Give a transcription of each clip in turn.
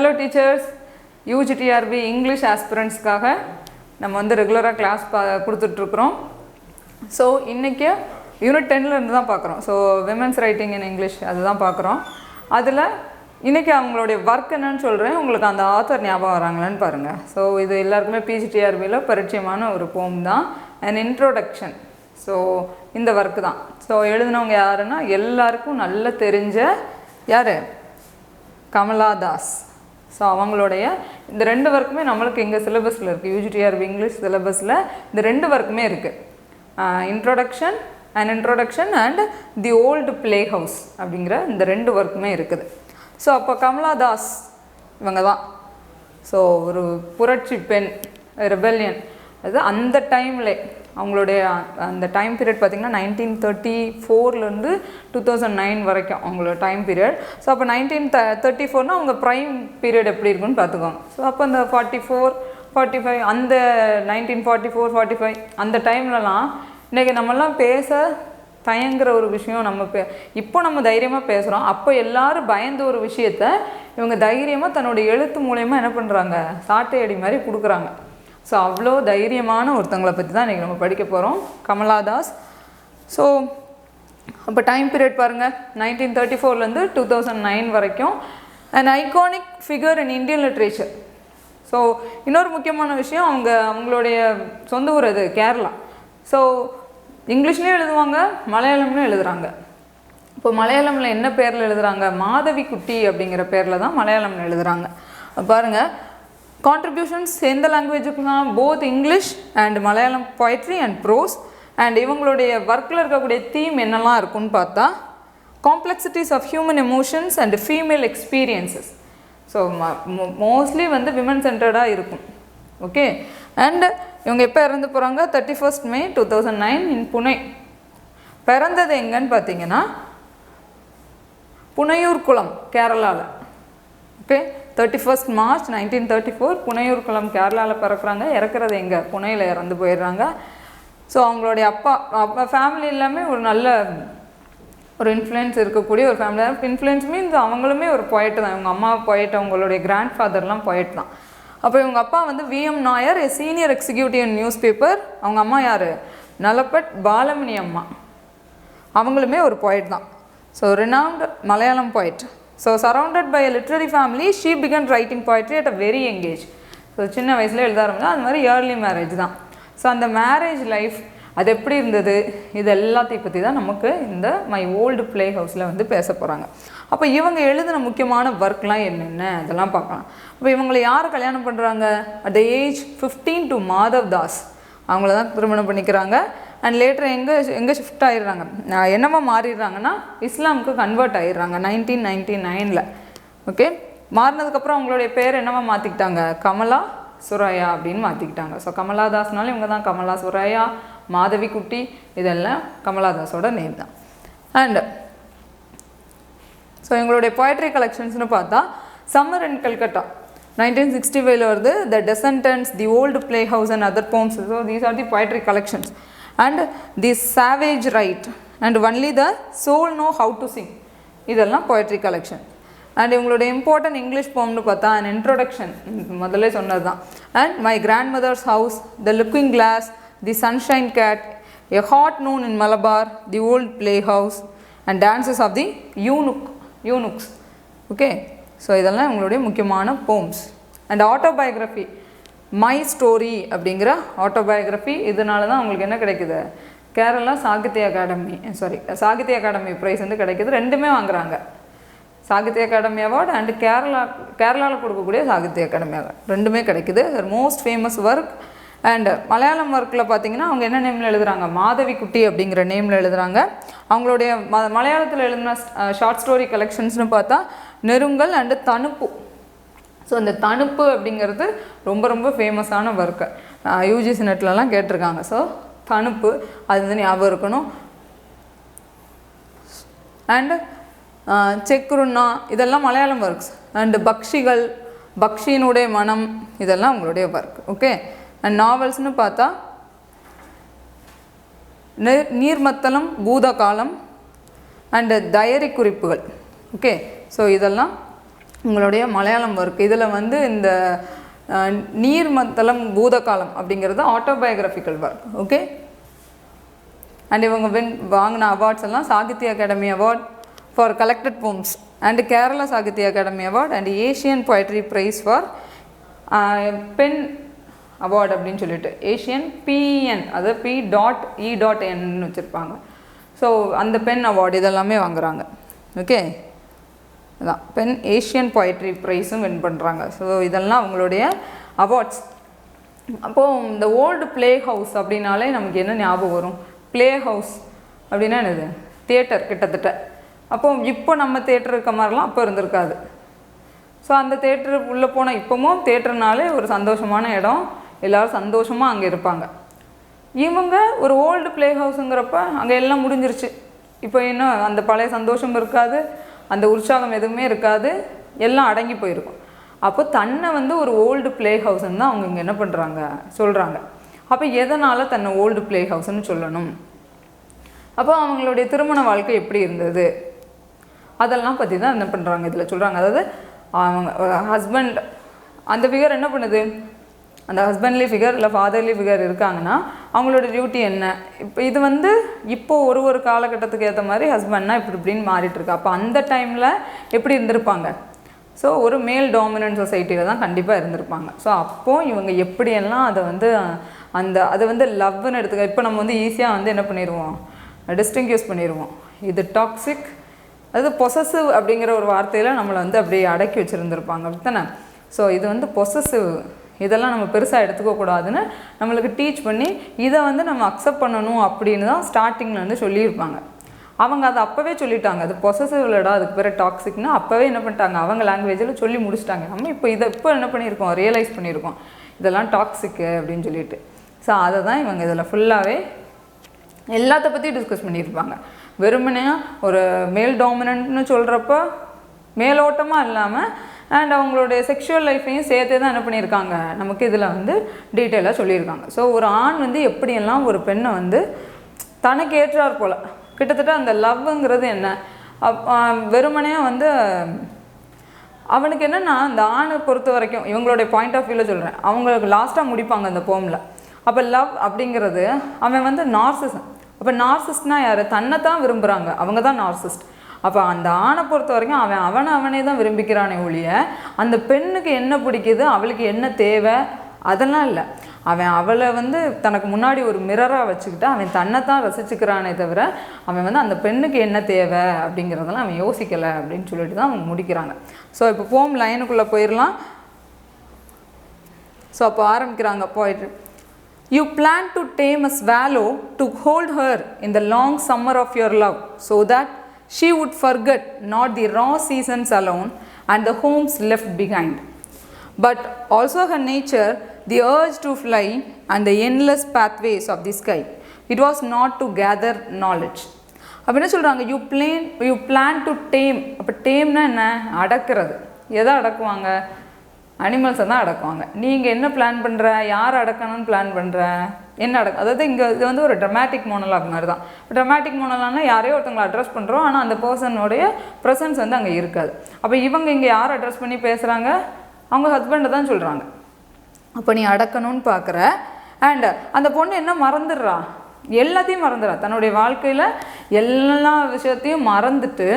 Hello teachers, UGTRB English aspirants காக நம்ம வந்து ரெகுலராக கிளாஸ் கொடுத்துட்ருக்குறோம். ஸோ இன்றைக்கி யூனிட் 10ல் இருந்து தான் பார்க்குறோம். So women's writing in English அதுதான் பார்க்குறோம். அதில் இன்றைக்கி அவங்களுடைய ஒர்க் என்னன்னு சொல்கிறேன், உங்களுக்கு அந்த ஆத்தர் ஞாபகம் வராங்களான்னு பாருங்கள். ஸோ இது எல்லாருக்குமே PGTRBயில் பரிச்சயமான ஒரு போம் தான், அண்ட் இன்ட்ரோடக்ஷன். ஸோ இந்த ஒர்க்கு தான். ஸோ எழுதினவங்க யாருன்னா எல்லாருக்கும் நல்ல தெரிஞ்ச யார், கமலா தாஸ். ஸோ அவங்களுடைய இந்த ரெண்டு ஒர்க்குமே நம்மளுக்கு எங்கள் சிலபஸில் இருக்குது. UGTRB இங்கிலீஷ் சிலபஸில் இந்த ரெண்டு ஒர்க்குமே இருக்குது. Introduction and the old play house அப்படிங்கிற இந்த ரெண்டு ஒர்க்குமே இருக்குது. ஸோ அப்போ கமலா தாஸ் இவங்க தான். ஸோ ஒரு புரட்சி பெண், ரெபெல்லியன். அது அந்த டைமில் அவங்களுடைய அந்த டைம் பீரியட் பார்த்திங்கன்னா 1934லேருந்து 2009 வரைக்கும் அவங்களோட டைம் பீரியட். ஸோ அப்போ 1934னால் அவங்க ப்ரைம் பீரியட் எப்படி இருக்குன்னு பார்த்துக்கோங்க. ஸோ அப்போ அந்த 44, 45 அந்த 1944, 45 அந்த டைம்லலாம் இன்றைக்கி நம்மலாம் பேச தயங்குற ஒரு விஷயம். இப்போ நம்ம தைரியமாக பேசுகிறோம். அப்போ எல்லோரும் பயந்த ஒரு விஷயத்த இவங்க தைரியமாக தன்னுடைய எழுத்து மூலயமா என்ன பண்ணுறாங்க, சாட்டை அடி மாதிரி கொடுக்குறாங்க. ஸோ அவ்வளோ தைரியமான ஒருத்தங்களை பற்றி தான் இன்றைக்கி நம்ம படிக்க போகிறோம், கமலா தாஸ். ஸோ அப்போ டைம் பீரியட் பாருங்கள், 1934லேருந்து 2009 வரைக்கும் and iconic figure in Indian literature. So இன்னொரு முக்கியமான விஷயம், அவங்களுடைய சொந்த ஊர் அது கேரளா. ஸோ இங்கிலீஷ்லேயும் எழுதுவாங்க, மலையாளம்லேயும் எழுதுகிறாங்க. இப்போ மலையாளமில் என்ன பேரில் எழுதுகிறாங்க, மாதவி குட்டி அப்படிங்கிற பேரில் தான் மலையாளமில் எழுதுகிறாங்க. பாருங்கள், கான்ட்ரிபியூஷன்ஸ் எந்த லாங்குவேஜுக்குனா both English and Malayalam poetry and prose. And இவங்களுடைய ஒர்க்கில் இருக்கக்கூடிய தீம் என்னெல்லாம் இருக்குன்னு பார்த்தா, complexities of human emotions and female experiences. So mostly வந்து விமன் சென்டர்டாக இருக்கும். ஓகே. அண்ட் இவங்க எப்போ இறந்து போகிறாங்க, 31st May 2009 இன் புனே. பிறந்தது எங்கன்னு பார்த்தீங்கன்னா புனையூர் குளம், கேரளாவில். ஓகே, 31st March 1934 புனையூர் குளம் கேரளாவில் பிறக்கிறாங்க. இறக்குறது எங்கே, புனேயில் இறந்து போயிடுறாங்க. ஸோ அவங்களுடைய அப்பா ஃபேமிலி எல்லாமே ஒரு நல்ல ஒரு இன்ஃப்ளூயன்ஸ் இருக்கக்கூடிய ஒரு ஃபேமிலி. இன்ஃப்ளூயன்ஸ் மீன்ஸ் அவங்களுமே ஒரு பொயட் தான். இவங்க அம்மா பொயட், அவங்களுடைய கிராண்ட் ஃபாதர்லாம் பொயட் தான். அப்போ இவங்க அப்பா வந்து VM Nair, senior executive in news paper. அவங்க அம்மா யார், நலப்பட் பாலமணி அம்மா. அவங்களுமே ஒரு பொயட் தான். So renowned Malayalam poet. So surrounded by a literary family, she began writing poetry at a very young age. So சின்ன வயசில் எழுத ஆரம்பிச்சா, அது மாதிரி ஏர்லி மேரேஜ் தான். ஸோ அந்த மேரேஜ் லைஃப் அது எப்படி இருந்தது, இது எல்லாத்தையும் பற்றி தான் நமக்கு இந்த மை ஓல்டு பிளே ஹவுஸில் வந்து பேச போகிறாங்க. அப்போ இவங்க எழுதின முக்கியமான ஒர்க்லாம் என்னென்ன அதெல்லாம் பார்க்கலாம். அப்போ இவங்களை யார் கல்யாணம் பண்ணுறாங்க, at the age 15 to Madhav Das. அவங்கள தான் திருமணம் பண்ணிக்கிறாங்க. அண்ட் லேட்டர் எங்கே ஷிஃப்ட் ஆகிடுறாங்க, என்னவோ மாறிடுறாங்கன்னா இஸ்லாமுக்கு கன்வெர்ட் ஆகிடுறாங்க 1999. ஓகே, மாறினதுக்கப்புறம் அவங்களுடைய பேர் என்னவோ மாற்றிக்கிட்டாங்க, கமலா சுரையா அப்படின்னு மாற்றிக்கிட்டாங்க. ஸோ கமலா தாஸ்னாலும் இவங்க தான் கமலா சுரையா, மாதவி குட்டி, இதெல்லாம் கமலா தாஸோட நேம் தான். அண்டு ஸோ எங்களுடைய பொயட்ரி கலெக்ஷன்ஸ்னு பார்த்தா, சம்மர் இன் கல்கட்டா 1965 வருது, the descendants, the old play house and other poems. So these are the poetry collections. And the savage rite and only the soul know how to sing, இதெல்லாம் poetry collection. And இவங்களுடைய important English போம்னு பார்த்தா, and introduction முதல்ல சொன்னது தான். And my grandmother's house, the looking glass, the sunshine gate, a hot noon in Malabar, the old playhouse and dances of the eunuchs. Okay, so இதெல்லாம் இவங்களுடைய முக்கியமான poems. And autobiography, my story அப்படிங்கிற autobiography. இதனால தான் அவங்களுக்கு என்ன கிடைக்குது, Kerala Sahitya academy price வந்து கிடைக்கிது. ரெண்டுமே வாங்குகிறாங்க, சாகித்ய அகாடமி அவார்டு அண்டு கேரளாவில் கொடுக்கக்கூடிய சாகித்ய அகாடமி அவார்டு, ரெண்டுமே கிடைக்குது. Most famous work. And Malayalam ஒர்க்கில் பார்த்திங்கன்னா அவங்க என்ன நேமில் எழுதுகிறாங்க, மாதவி குட்டி அப்படிங்கிற நேமில் எழுதுகிறாங்க. அவங்களுடைய மலையாளத்தில் எழுதின ஷார்ட் ஸ்டோரி கலெக்ஷன்ஸ்னு பார்த்தா நெருங்கல் அண்டு தணுப்பு. ஸோ இந்த தணுப்பு அப்படிங்கிறது ரொம்ப ரொம்ப ஃபேமஸான ஒர்க்கு, UGC நெட்லலாம் கேட்டிருக்காங்க. ஸோ தணுப்பு அது வந்து ஞாபகம் இருக்கணும். அண்டு செக்குருண்ணா, இதெல்லாம் மலையாளம் ஒர்க்ஸ். அண்டு பக்ஷிகள், பக்ஷியினுடைய மனம், இதெல்லாம் உங்களுடைய ஒர்க். ஓகே. அண்ட் நாவல்ஸ்னு பார்த்தா நீர்மத்தளம், பூதகாலம் அண்டு டயரி குறிப்புகள். ஓகே, ஸோ இதெல்லாம் உங்களுடைய மலையாளம் ஒர்க் இதில் வந்து இந்த நீர்மத்தளம் பூதகாலம் அப்படிங்கிறது ஆட்டோபயோகிராஃபிக்கல் ஒர்க். ஓகே. அண்ட் இவங்க வாங்கின அவார்ட்ஸ் எல்லாம் Sahitya Akademi award for collected poems and Kerala Sahitya Akademi award and Asian poetry prize for PEN award அப்படின்னு சொல்லிட்டு ஏஷியன் பிஎன் அது P.E.N வச்சுருப்பாங்க. ஸோ அந்த பென் அவார்டு இதெல்லாமே வாங்குகிறாங்க. ஓகே. அதான் பென் ஏஷியன் பொயட்ரி ப்ரைஸும் வின் பண்ணுறாங்க. ஸோ இதெல்லாம் அவங்களுடைய அவார்ட்ஸ். அப்போது இந்த ஓல்டு ப்ளே ஹவுஸ் அப்படின்னாலே நமக்கு என்ன ஞாபகம் வரும்? ப்ளே ஹவுஸ் அப்படின்னா என்னது? தியேட்டர் கிட்டத்தட்ட. அப்போது இப்போ நம்ம தியேட்டர் இருக்க மாதிரிலாம் அப்போ இருந்திருக்காது. ஸோ அந்த தியேட்டர் உள்ளே போனால் இப்போவும் தியேட்டர்னாலே ஒரு சந்தோஷமான இடம், எல்லோரும் சந்தோஷமாக அங்கே இருப்பாங்க. இவங்க ஒரு ஓல்டு ப்ளே ஹவுஸுங்கிறப்ப அங்கே எல்லாம் முடிஞ்சிருச்சு. இப்போ இன்னும் அந்த பழைய சந்தோஷம் இருக்காது, அந்த உற்சாகம் எதுவுமே இருக்காது, எல்லாம் அடங்கி போயிருக்கும். அப்போ தன்னை வந்து ஒரு ஓல்டு ப்ளே ஹவுஸ்ன்னு தான் அவங்க இங்கே என்ன பண்ணுறாங்க சொல்கிறாங்க. அப்போ எதனால் தன்னை ஓல்டு ப்ளே ஹவுஸ்ன்னு சொல்லணும்? அப்போ அவங்களுடைய திருமண வாழ்க்கை எப்படி இருந்தது அதெல்லாம் பற்றி தான் என்ன பண்ணுறாங்க இதில் சொல்கிறாங்க. அதாவது அவங்க ஹஸ்பண்ட் அந்த ஃபிகர் என்ன பண்ணுது, அந்த ஹஸ்பண்ட்லி ஃபிகர் இல்லை ஃபாதர்லி ஃபிகர் இருக்காங்கன்னா அவங்களோட டியூட்டி என்ன? இப்போ இது வந்து இப்போது ஒரு காலகட்டத்துக்கு ஏற்ற மாதிரி ஹஸ்பண்ட்னா இப்படின்னு மாறிட்டுருக்கு. அப்போ அந்த டைமில் எப்படி இருந்திருப்பாங்க? ஸோ ஒரு மேல் டாமினன்ட் சொசைட்டியில் தான் கண்டிப்பாக இருந்திருப்பாங்க. ஸோ அப்போது இவங்க எப்படியெல்லாம் அதை வந்து அதை வந்து லவ்னு எடுத்துக்க இப்போ நம்ம வந்து ஈஸியாக வந்து என்ன பண்ணிடுவோம், டிஸ்டிங்யூஸ் பண்ணிடுவோம். இது டாக்ஸிக், அது பொசசிவ் அப்படிங்கிற ஒரு வார்த்தையில் நம்மளை வந்து அப்படியே அடக்கி வச்சுருந்துருப்பாங்க. அப்படித்தானே? ஸோ இது வந்து பொசசிவ், இதெல்லாம் நம்ம பெருசாக எடுத்துக்கக்கூடாதுன்னு நம்மளுக்கு டீச் பண்ணி இதை வந்து நம்ம அக்செப்ட் பண்ணணும் அப்படின்னு தான் ஸ்டார்டிங்கில் வந்து சொல்லியிருப்பாங்க. அவங்க அதை அப்போவே சொல்லிட்டாங்க, அது பொசசிவ் இல்லைடா, அதுக்கு பேர் டாக்ஸிக்னு அப்போவே என்ன பண்ணிட்டாங்க, அவங்க லாங்குவேஜில் சொல்லி முடிச்சிட்டாங்க. நம்ம இப்போ என்ன பண்ணியிருக்கோம், ரியலைஸ் பண்ணியிருக்கோம் இதெல்லாம் டாக்ஸிக்கு அப்படின்னு சொல்லிட்டு. ஸோ அதை தான் இவங்க இதில் ஃபுல்லாகவே எல்லாத்த பற்றி டிஸ்கஸ் பண்ணியிருப்பாங்க. வெறுமனையாக ஒரு மேல் டாமினன்ட்னு சொல்கிறப்ப மேலோட்டமாக இல்லாமல் அண்ட் அவங்களுடைய செக்ஷுவல் லைஃப்பையும் சேர்த்தே தான் என்ன பண்ணியிருக்காங்க நமக்கு இதில் வந்து டீட்டெயிலாக சொல்லியிருக்காங்க. ஸோ ஒரு ஆண் வந்து எப்படியெல்லாம் ஒரு பெண்ணை வந்து தனக்கு ஏற்றார் போல், கிட்டத்தட்ட அந்த லவ்ங்கிறது என்ன வெறுமனையாக வந்து அவனுக்கு என்னென்னா அந்த ஆணை பொறுத்த வரைக்கும் இவங்களுடைய பாயிண்ட் ஆஃப் வியூவில் சொல்கிறேன், அவங்களுக்கு லாஸ்ட்டாக முடிப்பாங்க அந்த போமில். அப்போ லவ் அப்படிங்கிறது அவன் வந்து நார்சிசம். அப்போ நார்சிஸ்ட்னால் யார்? தன்னை தான் விரும்புகிறாங்க, அவங்க தான் நார்சிஸ்ட். அப்போ அந்த ஆணை பொறுத்த வரைக்கும் அவனே தான் விரும்பிக்கிறானே ஒழிய அந்த பெண்ணுக்கு என்ன பிடிக்குது, அவளுக்கு என்ன தேவை அதெல்லாம் இல்லை. அவளை வந்து தனக்கு முன்னாடி ஒரு மிரராக வச்சுக்கிட்டு அவன் தன்னை தான் ரசிச்சுக்கிறானே தவிர அவன் வந்து அந்த பெண்ணுக்கு என்ன தேவை அப்படிங்கிறதெல்லாம் அவன் யோசிக்கலை அப்படின்னு சொல்லிட்டு தான் அவங்க முடிக்கிறாங்க. ஸோ இப்போ போம் லைனுக்குள்ளே போயிடலாம். ஸோ அப்போ ஆரம்பிக்கிறாங்க போயிட்டு, You plan to tame a swallow to hold her in the long summer of your love, so that she would forget not the raw seasons alone and the homes left behind, but also her nature, the urge to fly and the endless pathways of the sky. It was not to gather knowledge. அப்போ என்ன சொல்கிறாங்க, you plan to dam. அப்போ டேம்னா என்ன? அடக்கிறது. எதை அடக்குவாங்க? அனிமல்ஸை தான் அடக்குவாங்க. நீங்கள் என்ன plan பண்ணுற, யார் அடக்கணும்னு பிளான் பண்ணுற, என்ன அதாவது இங்கே இது வந்து ஒரு ட்ரமாட்டிக் மோனலாக் மாதிரி தான். ட்ரமாட்டிக் மோனலாக்னா யாரையோ ஒருத்தவங்களை அட்ரஸ் பண்ணுறோம், ஆனால் அந்த பர்சனுடைய ப்ரெசன்ஸ் வந்து அங்கே இருக்காது. அப்போ இவங்க இங்கே யார் அட்ரஸ் பண்ணி பேசுகிறாங்க? அவங்க ஹஸ்பண்டை தான் சொல்கிறாங்க. அப்போ நீ அடக்கணும்னு பார்க்குற. அண்ட் அந்த பொண்ணு என்ன மறந்துடுறா, எல்லாத்தையும் மறந்துடுறா, தன்னுடைய வாழ்க்கையில் எல்லா விஷயத்தையும் மறந்துட்டு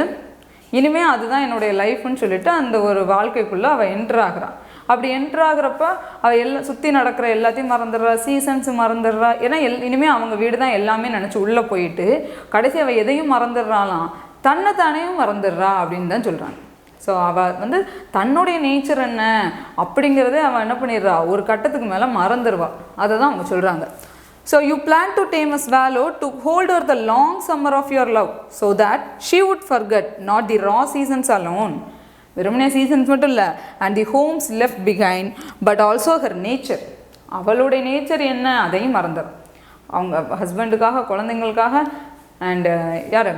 இனிமேல் அதுதான் என்னுடைய லைஃப்னு சொல்லிட்டு அந்த ஒரு வாழ்க்கைக்குள்ளே அவள் என்ட்ராகிறான். அப்படி என்ட்ராகிறப்ப அவள் சுற்றி நடக்கிற எல்லாத்தையும் மறந்துடுறா, சீசன்ஸ் மறந்துடுறா. ஏன்னா இனிமேல் அவங்க வீடு தான் எல்லாமே நினச்சி உள்ளே போயிட்டு கடைசி அவள் எதையும் மறந்துடுறாளாம், தன்னைத்தானையும் மறந்துடுறா அப்படின்னு தான் சொல்கிறாங்க. ஸோ அவள் வந்து தன்னுடைய நேச்சர் என்ன அப்படிங்கிறதே அவள் என்ன பண்ணிடுறா, ஒரு கட்டத்துக்கு மேலே மறந்துடுவா. அதை தான் அவங்க சொல்கிறாங்க. So you plan to tame a swallow to hold her the long summer of your love, so that she would forget not the raw seasons alone, வெறுமனே சீசன்ஸ் மட்டும் இல்லை, and the homes left behind, but also her nature. அவளுடைய nature என்ன அதையும் மறந்துடும். அவங்க ஹஸ்பண்டுக்காக, குழந்தைங்களுக்காக, and யார்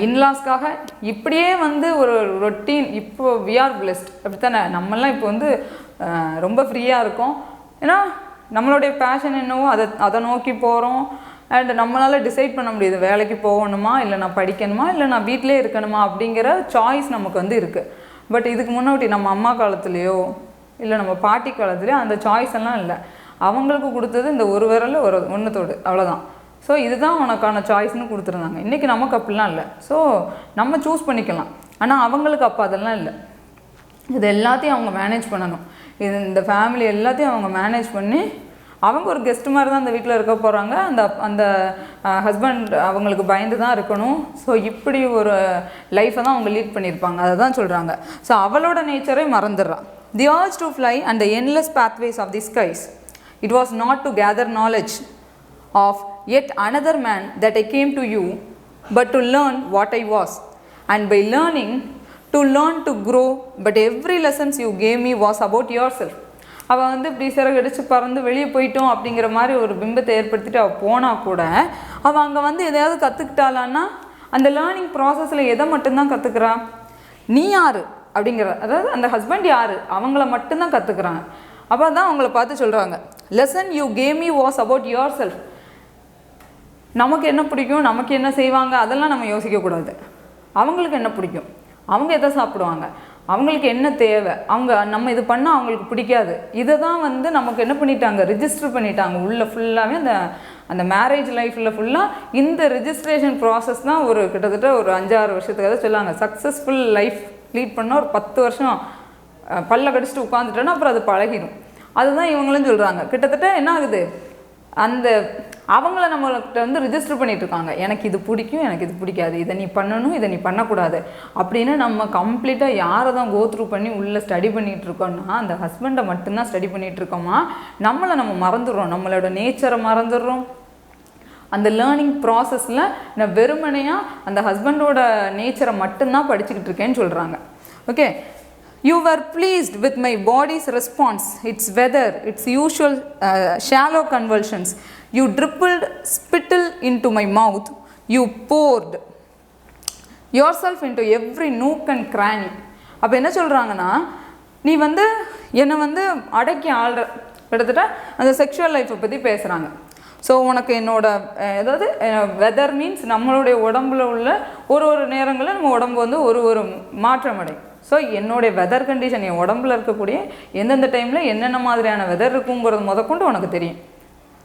இன்லாஸ்க்காக இப்படியே வந்து ஒரு ரொட்டீன். இப்போ வி ஆர் பிளெஸ்ட், அப்படித்தானே? நம்மெல்லாம் இப்போ வந்து ரொம்ப ஃப்ரீயாக இருக்கோம். ஏன்னா நம்மளுடைய பேஷன் என்னவோ அதை நோக்கி போகிறோம். அண்ட் நம்மளால் டிசைட் பண்ண முடியுது, வேலைக்கு போகணுமா, இல்லை நான் படிக்கணுமா, இல்லை நான் வீட்டிலே இருக்கணுமா அப்படிங்கிற சாய்ஸ் நமக்கு வந்து இருக்குது. பட் இதுக்கு முன்னாடி நம்ம அம்மா காலத்துலேயோ இல்லை நம்ம பாட்டி காலத்துலேயோ அந்த சாய்ஸ் எல்லாம் இல்லை. அவங்களுக்கு கொடுத்தது இந்த ஒரு விரல் ஒரு ஒன்றத்தோடு அவ்வளோதான். ஸோ இதுதான் உனக்கான சாய்ஸ்னு கொடுத்துருந்தாங்க. இன்றைக்கி நமக்கு அப்படிலாம் இல்லை. ஸோ நம்ம சூஸ் பண்ணிக்கலாம். ஆனால் அவங்களுக்கு அப்போ அதெல்லாம் இல்லை. இது எல்லாத்தையும் அவங்க மேனேஜ் பண்ணணும். இந்த ஃபேமிலி எல்லாத்தையும் அவங்க மேனேஜ் பண்ணி அவங்க ஒரு கெஸ்ட் மாதிரி தான் அந்த வீட்டில் இருக்க போகிறாங்க. அந்த ஹஸ்பண்ட் அவங்களுக்கு பயந்து தான் இருக்கணும். ஸோ இப்படி ஒரு லைஃப்பை தான் அவங்க லீட் பண்ணியிருப்பாங்க. அதை தான் சொல்கிறாங்க. ஸோ அவளோட நேச்சரை மறந்துடுறான். தி urge to fly and the endless pathways of the skies. It was not to gather knowledge of yet another man that I came to you, but to learn what I was, and by learning to learn to grow. But every lessons you gave me was about yourself. அவள் வந்து இப்படி சிறகடிச்சு பறந்து வெளியே போயிட்டோம் அப்படிங்கிற மாதிரி ஒரு பிம்பத்தை ஏற்படுத்திட்டு அவள் போனால் கூட அவள் அங்கே வந்து எதையாவது கற்றுக்கிட்டாளான்னா அந்த லேர்னிங் ப்ராசஸில் எதை மட்டும்தான் கற்றுக்குறான், நீ யார் அப்படிங்கிற, அதாவது அந்த ஹஸ்பண்ட் யார் அவங்கள மட்டும்தான் கற்றுக்குறாங்க. அப்போ தான் அவங்கள பார்த்து சொல்கிறாங்க, lesson you gave me was about your self. நமக்கு என்ன பிடிக்கும், நமக்கு என்ன செய்வாங்க, அதெல்லாம் நம்ம யோசிக்கக்கூடாது. அவங்களுக்கு என்ன பிடிக்கும், அவங்க எதை சாப்பிடுவாங்க, அவங்களுக்கு என்ன தேவை, அவங்க நம்ம இது பண்ணால் அவங்களுக்கு பிடிக்காது, இதை தான் வந்து நமக்கு என்ன பண்ணிட்டாங்க, ரிஜிஸ்டர் பண்ணிட்டாங்க உள்ள ஃபுல்லாகவே. அந்த மேரேஜ் லைஃப்பில் ஃபுல்லாக இந்த ரிஜிஸ்ட்ரேஷன் ப்ராசஸ் தான் ஒரு கிட்டத்தட்ட ஒரு 5-6 வருஷத்துக்காக சொல்லுவாங்க. சக்ஸஸ்ஃபுல் லைஃப் லீட் பண்ணால் ஒரு 10 வருஷம் பல்ல கடிச்சிட்டு உட்காந்துட்டோன்னா அப்புறம் அது பழகிடும். அதுதான் இவங்களும் சொல்கிறாங்க. கிட்டத்தட்ட என்ன ஆகுது, அந்த அவங்கள நம்மள்கிட்ட வந்து ரிஜிஸ்டர் பண்ணிட்டு இருக்காங்க. எனக்கு இது பிடிக்கும், எனக்கு இது பிடிக்காது, இதை நீ பண்ணணும், இதை நீ பண்ணக்கூடாது அப்படின்னு. நம்ம கம்ப்ளீட்டாக யாரை தான் கோத்ரூ பண்ணி உள்ளே ஸ்டடி பண்ணிகிட்டு இருக்கோம்னா அந்த ஹஸ்பண்டை மட்டும்தான் ஸ்டடி பண்ணிகிட்டு இருக்கோமா. நம்மளை நம்ம மறந்துடுறோம், நம்மளோட நேச்சரை மறந்துடுறோம். அந்த லேர்னிங் ப்ராசஸில் நான் வெறுமனையாக அந்த ஹஸ்பண்டோட நேச்சரை மட்டும்தான் படிச்சுக்கிட்டு இருக்கேன்னு சொல்கிறாங்க. Okay, you were pleased with my body's response, its weather, its usual shallow convulsions. You dribbled spittle into my mouth. You poured yourself into every nook and cranny. அப்போ என்ன சொல்கிறாங்கன்னா, நீ வந்து என்னை வந்து அடக்கி ஆள்ற, கிட்டத்தட்ட அந்த செக்ஷுவல் லைஃப்பை பற்றி பேசுகிறாங்க. ஸோ உனக்கு என்னோட ஏதாவது வெதர் மீன்ஸ் நம்மளுடைய உடம்புல உள்ள ஒரு நேரங்களில் நம்ம உடம்பு வந்து ஒரு மாற்றம் அடையும். ஸோ என்னுடைய வெதர் கண்டிஷன், என் உடம்புல இருக்கக்கூடிய எந்தெந்த டைமில் என்னென்ன மாதிரியான வெதர் இருக்குங்கிறது முதற்கொண்டு உனக்கு தெரியும்.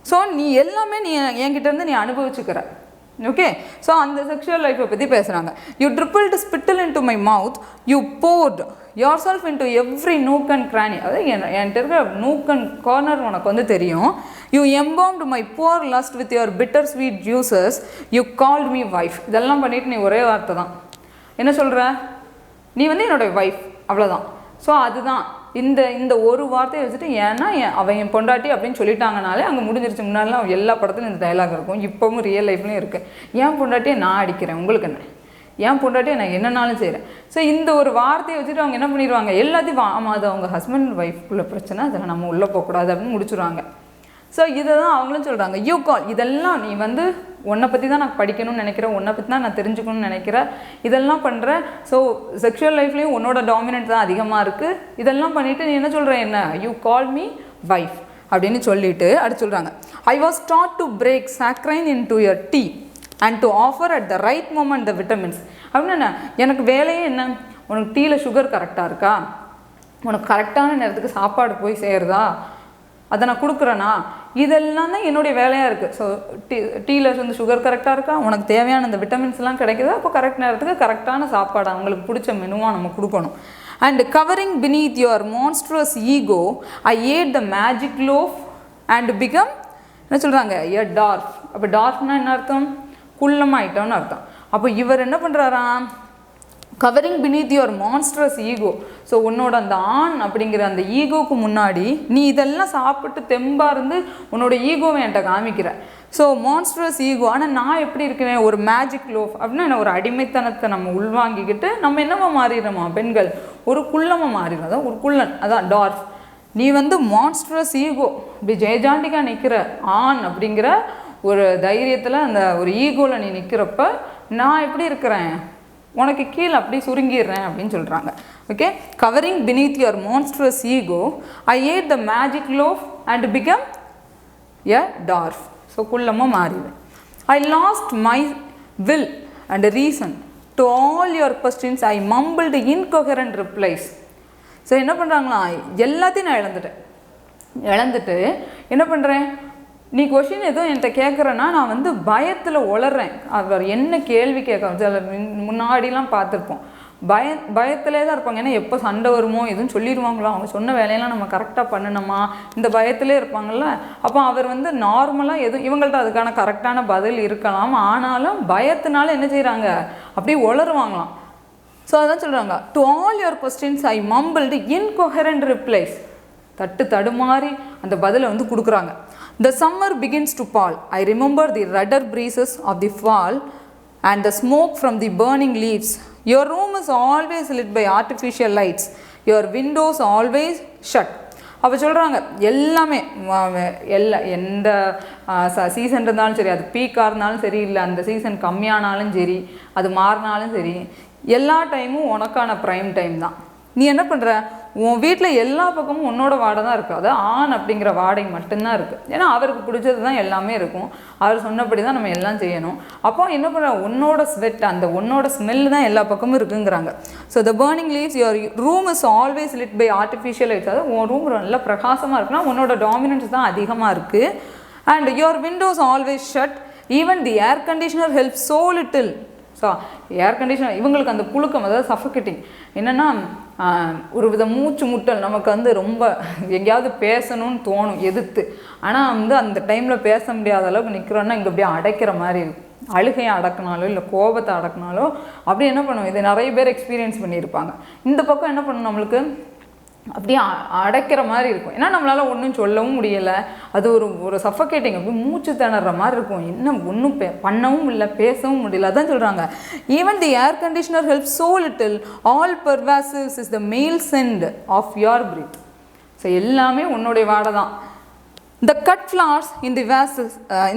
ஸோ நீ எல்லாமே நீ என்கிட்டேருந்து நீ அனுபவிச்சுக்கிற. ஓகே, ஸோ அந்த செக்ஷுவல் லைஃப்பை பற்றி பேசுகிறாங்க. You dribbled spittle into my mouth, you poured your self into every nook and cranny. அதாவது என்கிட்ட இருக்கிற நூக் அண்ட் கார்னர் உனக்கு வந்து தெரியும். You embalmed my poor lust with your bitter sweet juices, you called me wife. இதெல்லாம் பண்ணிவிட்டு நீ ஒரே வார்த்தை தான் என்ன சொல்கிற, நீ வந்து என்னோடய வைஃப், அவ்வளோதான். ஸோ அதுதான் இந்த ஒரு வார்த்தையை வச்சுட்டு, ஏன்னா அவன் என் பொண்டாட்டி அப்படின்னு சொல்லிட்டாங்கனாலே அங்கே முடிஞ்சிருச்சு. முன்னாடிலாம் எல்லா படத்துலையும் இந்த டைலாக் இருக்கும், இப்போவும் ரியல் லைஃப்லையும் இருக்குது. ஏன் பொண்டாட்டியை நான் அடிக்கிறேன், உங்களுக்கு என்ன, ஏன் பொண்டாட்டியை நான் என்னன்னாலும் செய்கிறேன். ஸோ இந்த ஒரு வார்த்தையை வச்சுட்டு அவங்க என்ன பண்ணிடுவாங்க, எல்லாத்தையும் ஆமாம் அது அவங்க ஹஸ்பண்ட் ஒய்ஃப்குள்ள பிரச்சனை, அதில் நம்ம உள்ளே போகக்கூடாது அப்படின்னு முடிச்சுடுவாங்க. ஸோ இதை தான் அவங்களும் சொல்கிறாங்க, யூ கால். இதெல்லாம் நீ வந்து உன்னை பற்றி தான் நான் படிக்கணும்னு நினைக்கிறேன், உன்னை பற்றி தான் நான் தெரிஞ்சுக்கணும்னு நினைக்கிறேன், இதெல்லாம் பண்ணுறேன். ஸோ செக்ஷுவல் லைஃப்லேயும் உன்னோட டாமினன்ட் தான் அதிகமாக இருக்குது. இதெல்லாம் பண்ணிவிட்டு நீ என்ன சொல்கிற, என்ன யூ கால் மீ வைஃப் அப்படின்னு சொல்லிட்டு அடுத்து சொல்கிறாங்க, I was taught to break saccharine in to your tea and to offer at the right moment the vitamins. அப்படின்னா எனக்கு வேலையே என்ன, உனக்கு டீயில் சுகர் கரெக்டாக இருக்கா, உனக்கு கரெக்டான நேரத்துக்கு சாப்பாடு போய் சேருதா, அதை நான் கொடுக்குறேன்னா, இதெல்லாம் தான் என்னுடைய வேலையாக இருக்குது. ஸோ டீயில் வந்து சுகர் கரெக்டாக இருக்கா, உனக்கு தேவையான அந்த விட்டமின்ஸ்லாம் கிடைக்குதா, அப்போ கரெக்ட் நேரத்துக்கு கரெக்டான சாப்பாடு அவங்களுக்கு பிடிச்ச மெனுவாக நம்ம கொடுக்கணும். And covering beneath your monstrous ego, I ate the magic loaf and become என்ன சொல்கிறாங்க, a dwarf. அப்போ டார்ஃப்னா என்ன அர்த்தம், குள்ளமாயிட்டோன்னு அர்த்தம். அப்போ இவர் என்ன பண்ணுறாராம், covering beneath your monstrous ego. So உன்னோட அந்த ஆண் அப்படிங்கிற அந்த ஈகோவுக்கு முன்னாடி நீ இதெல்லாம் சாப்பிட்டு தெம்பாக இருந்து உன்னோட ஈகோவை என்கிட்ட காமிக்கிற. So monstrous ego. ஆனால் நான் எப்படி இருக்கிறேன், ஒரு மேஜிக் லோஃப் அப்படின்னா என்ன, ஒரு அடிமைத்தனத்தை நம்ம உள்வாங்கிக்கிட்டு நம்ம என்னவா மாறிடுறோமா, பெண்கள் ஒரு குள்ளமாக மாறிடும். அதான் ஒரு குள்ளன், அதான் டார்ஃப். நீ வந்து மான்ஸ்ட்ரஸ் ஈகோ, இப்படி ஜெயஜாண்டிகா நிற்கிற ஆண் அப்படிங்கிற ஒரு தைரியத்தில் அந்த ஒரு ஈகோவில் நீ நிற்கிறப்ப நான் எப்படி இருக்கிறேன், உனக்கு கீழே அப்படி சுருங்கிடுறேன் அப்படின்னு சொல்கிறாங்க. Okay, covering beneath your monstrous ego, I ate the magic loaf and become a dwarf. So குள்ளமாக மாறிடுவேன். I lost my will and reason to all your questions I mumbled incoherent replies. So என்ன பண்ணுறாங்களா, எல்லாத்தையும் நான் இழந்துட்டு என்ன பண்ணுறேன், நீ கொஷின் எதுவும் என்கிட்ட கேட்குறேன்னா நான் வந்து பயத்தில் உளறேன். அவர் என்ன கேள்வி கேட்க முன்னாடிலாம் பார்த்துருப்போம், பயத்திலே தான் இருப்பாங்க. ஏன்னா எப்போ சண்டை வருமோ எதுவும் சொல்லிடுவாங்களோ, அவங்க சொன்ன வேலையெல்லாம் நம்ம கரெக்டாக பண்ணணுமா, இந்த பயத்திலே இருப்பாங்கள்ல. அப்போ அவர் வந்து நார்மலாக எதுவும் இவங்கள்ட்ட அதுக்கான கரெக்டான பதில் இருக்கலாம், ஆனாலும் பயத்தினால என்ன செய்கிறாங்க, அப்படியே உளருவாங்களாம். ஸோ அதான் சொல்கிறாங்க, to all your questions I mumbled incoherent replies. தடுமாறி அந்த பதிலை வந்து கொடுக்குறாங்க. The summer begins to pall. I remember the rudder breezes of the fall and the smoke from the burning leaves. Your room is always lit by artificial lights. Your windows always shut. அப்போ சொல்கிறாங்க எல்லாமே எந்த season இருந்தாலும் சரி, அது பீக்காக இருந்தாலும் சரி, இல்லை அந்த சீசன் கம்மியானாலும் சரி, அது மாறினாலும் சரி, எல்லா டைமும் உனக்கான ப்ரைம் டைம் தான். நீ என்ன பண்ணுற, உன் வீட்டில் எல்லா பக்கமும் உன்னோட வாடை தான் இருக்குது, அது ஆண் அப்படிங்கிற வாடை மட்டும்தான் இருக்குது. ஏன்னா அவருக்கு பிடிச்சது தான் எல்லாமே இருக்கும், அவர் சொன்னபடி தான் நம்ம எல்லாம் செய்யணும். அப்போ என்ன பண்ணுற, உன்னோட ஸ்வெட், அந்த உன்னோட ஸ்மெல் தான் எல்லா பக்கமும் இருக்குங்கிறாங்க. So the burning leaves, your room is always lit by artificial lights. அதாவது உன் ரூம் நல்லா பிரகாசமாக இருக்குன்னா உன்னோட டாமினன்ஸ் தான் அதிகமாக இருக்குது. And your windows always shut. Even the air conditioner help so little. So air conditioner இவங்களுக்கு அந்த புழுக்கம், அதாவது சஃபோகேட்டிங், என்னென்னா ஒரு வித மூச்சு முட்டல், நமக்கு வந்து ரொம்ப எங்கேயாவது பேசணும்னு தோணும் எதிர்த்து, ஆனால் வந்து அந்த டைமில் பேச முடியாத அளவுக்கு நிற்கிறோன்னா இங்கே அப்படியே அடைக்கிற மாதிரி இருக்கும். அழுகையை அடக்கினாலோ இல்லை கோபத்தை அடக்கினாலோ அப்படி என்ன பண்ணுவோம், இதை நிறைய பேர் எக்ஸ்பீரியன்ஸ் பண்ணியிருப்பாங்க. இந்த பக்கம் என்ன பண்ணணும், நம்மளுக்கு அப்படியே அடைக்கிற மாதிரி இருக்கும். ஏன்னா நம்மளால் ஒன்றும் சொல்லவும் முடியலை, அது ஒரு சஃபோகேட்டிங், அப்படி மூச்சு திணற மாதிரி இருக்கும். என்ன ஒன்றும் பண்ணவும் இல்லை, பேசவும் முடியல. அதான் சொல்கிறாங்க, even the air conditioner help so little, all pervasives is the male scent of your breath. So எல்லாமே உன்னுடைய வாடை தான். The cut flowers in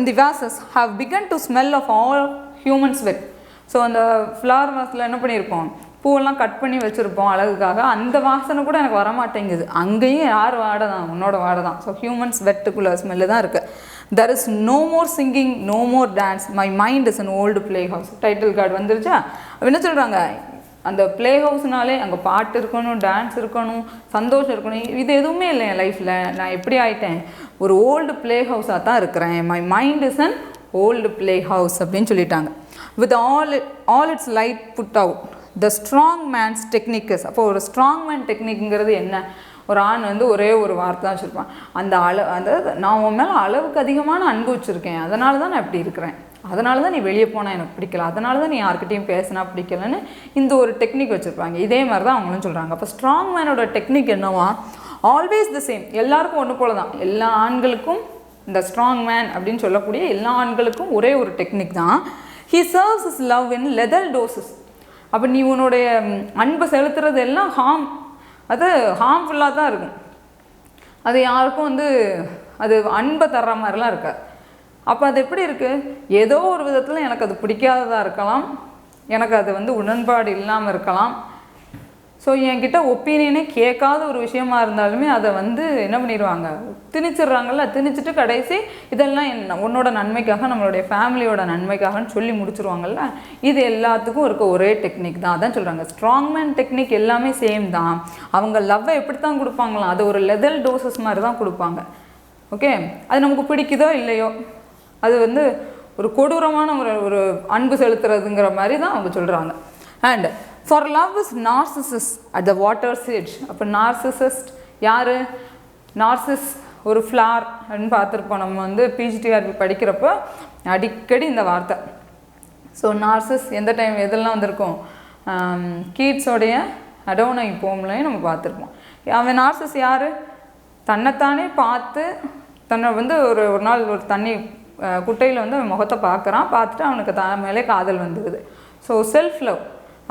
the vases have begun to smell of all human sweat. So அந்த flower வாஸில் என்ன பண்ணியிருப்போம், பூவெல்லாம் cut பண்ணி வச்சுருப்போம் அழகுக்காக, அந்த வாசனை கூட எனக்கு வரமாட்டேங்குது. அங்கேயும் யார் வாடை தான், உன்னோட வாடை தான். ஸோ ஹியூமன்ஸ் வெட்டுக்குள்ள ஸ்மெல்லு தான் இருக்குது. There is no more singing, no more dance, my mind is an old play house. Title card வந்துருச்சா. என்ன சொல்கிறாங்க, அந்த பிளே ஹவுஸ்னாலே அங்கே பாட்டு இருக்கணும், டான்ஸ் இருக்கணும், சந்தோஷம் இருக்கணும், இது எதுவுமே இல்லை என் லைஃப்பில். நான் எப்படி ஆகிட்டேன், ஒரு ஓல்டு பிளே ஹவுஸாக தான் இருக்கிறேன். My mind is an old play house அப்படின்னு சொல்லிட்டாங்க. With all its light put out the strong man's techniques. அப்போ ஒரு ஸ்ட்ராங் மேன் டெக்னிக்ங்கிறது என்ன, ஒரு ஆண் வந்து ஒரே ஒரு வார்த்தை தான் வச்சுருப்பான், அந்த நான் உன் மேலே அளவுக்கு அதிகமான அன்பு வச்சுருக்கேன், அதனால தான் நான் இப்படி இருக்கிறேன், அதனால தான் நீ வெளியே போனால் எனக்கு பிடிக்கல, அதனால தான் நீ யார்கிட்டையும் பேசினா பிடிக்கலன்னு இந்த ஒரு டெக்னிக் வச்சுருப்பாங்க. இதே மாதிரி தான் அவங்களும் சொல்கிறாங்க. அப்போ ஸ்ட்ராங் மேனோட டெக்னிக் என்னவா, ஆல்வேஸ் த சேம், எல்லாருக்கும் ஒன்று போல தான். எல்லா ஆண்களுக்கும் இந்த ஸ்ட்ராங் மேன் அப்படின்னு சொல்லக்கூடிய எல்லா ஆண்களுக்கும் ஒரே ஒரு டெக்னிக் தான். He serves is love in leather doses. அப்போ நீ உன்னுடைய அன்பை செலுத்துறது எல்லாம் ஹார்ம்ஃபுல்லாக தான் இருக்கும். அது யாருக்கும் வந்து அது அன்பை தர்ற மாதிரிலாம் இருக்காது. அப்போ அது எப்படி இருக்குது, ஏதோ ஒரு விதத்தில் எனக்கு அது பிடிக்காததாக இருக்கலாம், எனக்கு அது வந்து உடன்பாடு இல்லாமல் இருக்கலாம். ஸோ என்கிட்ட ஒப்பீனியனே கேட்காத ஒரு விஷயமா இருந்தாலுமே அதை வந்து என்ன பண்ணிடுவாங்க, திணிச்சிடுறாங்கல்ல. திணிச்சிட்டு கடைசி இதெல்லாம் உன்னோட நன்மைக்காக, நம்மளுடைய ஃபேமிலியோட நன்மைக்காகன்னு சொல்லி முடிச்சிருவாங்கல்ல. இது எல்லாத்துக்கும் இருக்க ஒரே டெக்னிக் தான். அதான் சொல்கிறாங்க, ஸ்ட்ராங் மேன் டெக்னிக் எல்லாமே சேம் தான். அவங்க லவ்வை எப்படி தான் கொடுப்பாங்களாம், அது ஒரு லெதல் டோசஸ் மாதிரி தான் கொடுப்பாங்க. ஓகே, அது நமக்கு பிடிக்குதோ இல்லையோ, அது வந்து ஒரு கொடூரமான ஒரு அன்பு செலுத்துறதுங்கிற மாதிரி தான் அவங்க சொல்கிறாங்க. And for love is Narcissus at the waters edge. அப்போ நார்சிசிஸ்ட் யார், நார்சிஸ் ஒரு ஃப்ளார் அப்படின்னு பார்த்துருப்போம் நம்ம வந்து பிஜிடிஆர்பி படிக்கிறப்போ அடிக்கடி இந்த வார்த்தை. ஸோ நார்சிஸ் எந்த டைம் எதெல்லாம் வந்திருக்கும், கீட்ஸோடைய அடோனை போம்லையும் நம்ம பார்த்துருப்போம். அவன் நார்சிஸ் யார், தன்னைத்தானே பார்த்து தன்னை வந்து ஒரு நாள் ஒரு தண்ணி குட்டையில் வந்து அவன் முகத்தை பார்த்துட்டு அவனுக்கு மேலே காதல் வந்துடுது. ஸோ செல்ஃப் லவ்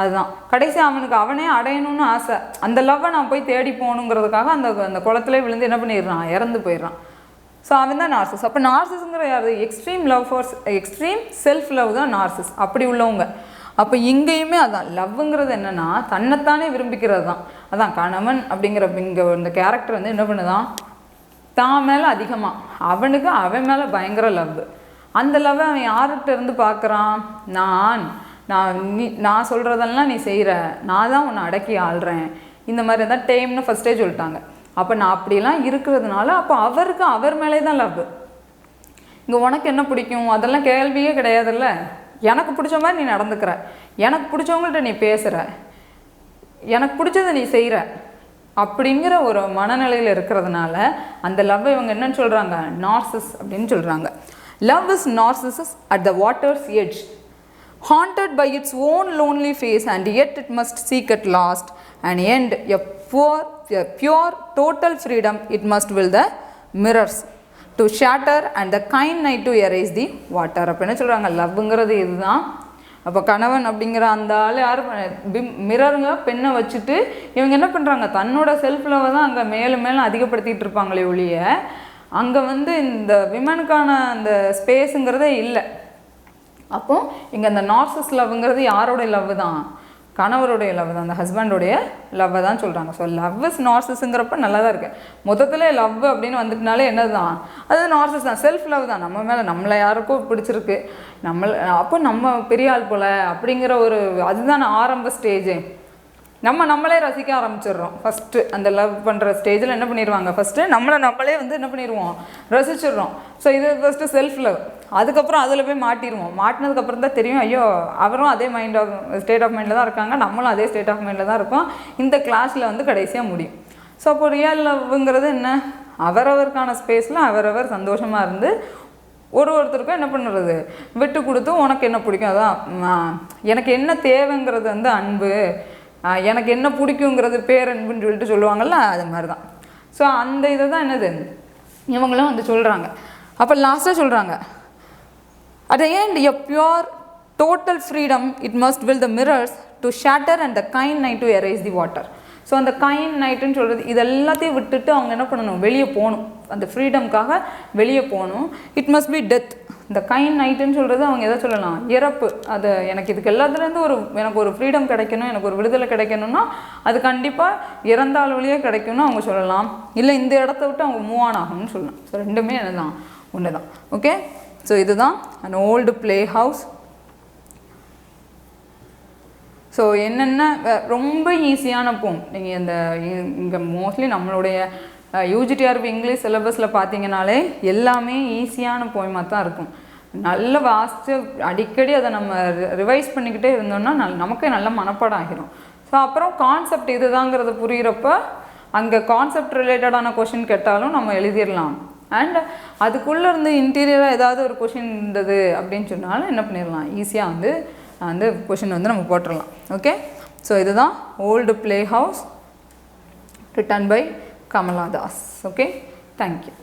அதுதான். கடைசி அவனுக்கு அவனே அடையணும்னு ஆசை, அந்த லவ்வை நான் போய் தேடி போகணுங்கிறதுக்காக அந்த குளத்துல விழுந்து என்ன பண்ணிடுறான், இறந்து போயிடுறான். ஸோ அவன் தான் நார்சிஸ். அப்போ நார்சிஸுங்கிற யார், extreme love for extreme self love தான் நார்சிஸ், அப்படி உள்ளவங்க. அப்போ இங்கேயுமே அதான், லவ்வுங்கிறது என்னென்னா தன்னைத்தானே விரும்பிக்கிறது தான். அதான் கணவன் அப்படிங்கிற இங்கே இந்த கேரக்டர் வந்து என்ன பண்ணுதான், தான் மேலே அதிகமாக, அவன் மேலே பயங்கர லவ். அந்த லவ்வை அவன் யார்கிட்ட இருந்து பார்க்குறான், நான் சொல்கிறதெல்லாம் நீ செய்கிற, நான் தான் உன்னை அடக்கி ஆள்றேன், இந்த மாதிரி தான் டேம்னு ஃபஸ்ட்டே சொல்லிட்டாங்க. அப்போ நான் அப்படிலாம் இருக்கிறதுனால அப்போ அவருக்கு அவர் மேலே தான் லவ். இங்கே உனக்கு என்ன பிடிக்கும் அதெல்லாம் கேள்வியே கிடையாதுல்ல. எனக்கு பிடிச்ச மாதிரி நீ நடந்துக்கிற, எனக்கு பிடிச்சவங்கள்ட்ட நீ பேசுகிற, எனக்கு பிடிச்சதை நீ செய்கிற அப்படிங்கிற ஒரு மனநிலையில் இருக்கிறதுனால அந்த லவ் இவங்க என்னன்னு சொல்கிறாங்க, நார்சிஸ் அப்படின்னு சொல்கிறாங்க. Love is Narcissus at the waters edge, haunted by its own lonely face, and yet it must seek at last and end a pure total freedom. It must will the mirrors to shatter and the kind night to erase the water. அப்போ என்ன சொல்கிறாங்க, லவ்ங்கிறது இதுதான். அப்போ கணவன் அப்படிங்கிற அந்த ஆள் யார், மிரருங்க பெண்ணை வச்சுட்டு இவங்க என்ன பண்ணுறாங்க, தன்னோட செல்ஃப் லவ்வை தான் அங்கே மேலும் மேலும் அதிகப்படுத்திகிட்டு இருப்பாங்களே ஒழிய அங்கே இந்த விமனுக்கான அந்த ஸ்பேஸுங்கிறதே இல்லை. அப்போது இங்கே அந்த நார்சிஸ் லவ்ங்கிறது யாரோடைய லவ் தான், கணவருடைய லவ் தான், அந்த ஹஸ்பண்டோடைய லவ்வை தான் சொல்கிறாங்க. ஸோ லவ் இஸ் நார்சிஸுங்கிறப்ப நல்லா தான் இருக்குது. மொத்தத்தில் லவ் அப்படின்னு வந்துட்டுனாலே என்னது தான், அது நார்சிஸ் தான், செல்ஃப் லவ் தான். நம்ம மேலே நம்மளை யாருக்கும் பிடிச்சிருக்கு, அப்போ நம்ம பெரிய ஆள் போல் அப்படிங்கிற ஒரு அதுதான் ஆரம்ப ஸ்டேஜு. நம்மளே ரசிக்க ஆரம்பிச்சிடுறோம். ஃபஸ்ட்டு அந்த லவ் பண்ணுற ஸ்டேஜில் என்ன பண்ணிடுவாங்க, ஃபஸ்ட்டு நம்மளே என்ன பண்ணிடுவோம், ரசிச்சிடுறோம். ஸோ இது ஃபஸ்ட்டு செல்ஃப் லவ். அதுக்கப்புறம் அதில் போய் மாட்டிடுவோம். மாட்டினதுக்கப்புறம் தான் தெரியும், ஐயோ அவரும் அதே ஸ்டேட் ஆஃப் மைண்டில் தான் இருக்காங்க, நம்மளும் அதே ஸ்டேட் ஆஃப் மைண்டில் தான் இருக்கோம், இந்த கிளாஸில் கடைசியாக முடியும். ஸோ அப்போ ரியல் லவ்ங்கிறது என்ன, அவரவருக்கான ஸ்பேஸில் அவரவர் சந்தோஷமாக இருந்து ஒருத்தருக்கும் என்ன பண்ணுறது, விட்டு கொடுத்து உனக்கு என்ன பிடிக்கும் அதான், எனக்கு என்ன தேவைங்கிறது அன்பு, எனக்கு என்ன பிடிக்குங்கிறது பேரன்புன்னு சொல்லிட்டு சொல்லுவாங்கள்ல, அது மாதிரி தான். ஸோ அந்த இதை தான் என்னது இவங்களும் சொல்கிறாங்க. அப்போ லாஸ்ட்டாக சொல்கிறாங்க, at the end a pure total freedom it must will the mirrors to shatter and the kind night to erase the water. So அந்த கைண்ட் நைட்டுன்னு சொல்கிறது இது எல்லாத்தையும் விட்டுட்டு அவங்க என்ன பண்ணணும், வெளியே போகணும், அந்த ஃப்ரீடம்காக வெளியே போகணும். It must be death. இந்த கைண்ட் நைட்டுன்னு சொல்கிறது அவங்க எதை சொல்லலாம், இறப்பு. அது எனக்கு இதுக்கு எல்லாத்துலேருந்து எனக்கு ஒரு ஃப்ரீடம் கிடைக்கணும், எனக்கு ஒரு விடுதலை கிடைக்கணும்னா அது கண்டிப்பாக இறந்தால் வழியே கிடைக்கும்னு அவங்க சொல்லலாம். இல்லை இந்த இடத்த விட்டு அவங்க மூவ் ஆன் ஆகணும்னு சொல்லலாம். ஸோ ரெண்டுமே என்னதான், ஒன்று தான். ஓகே, ஸோ இதுதான் an old play house. So என்னென்ன ரொம்ப ஈஸியான போம், நீங்கள் இங்கே மோஸ்ட்லி நம்மளுடைய யூஜிடிஆர்பி இங்கிலீஷ் சிலபஸில் பார்த்தீங்கனாலே எல்லாமே ஈஸியான போயமாக தான் இருக்கும். நல்ல வாசித்து அடிக்கடி அதை நம்ம ரிவைஸ் பண்ணிக்கிட்டே இருந்தோம்னா நமக்கே நல்ல மனப்பாடம் ஆகிரும். ஸோ அப்புறம் கான்செப்ட் இதுதாங்கிறது புரிகிறப்ப அங்கே கான்செப்ட் ரிலேட்டடான கொஷின் கேட்டாலும் நம்ம எழுதிடலாம். அண்ட் அதுக்குள்ளே இருந்து இன்டீரியராக ஏதாவது ஒரு கொஷின் இருந்தது அப்படின்னு சொன்னாலும் என்ன பண்ணிடலாம், ஈஸியாக கொஷின் நம்ம போட்டுடலாம். ஓகே, ஸோ இதுதான் old play house written by Kamala Das. Okay, thank you.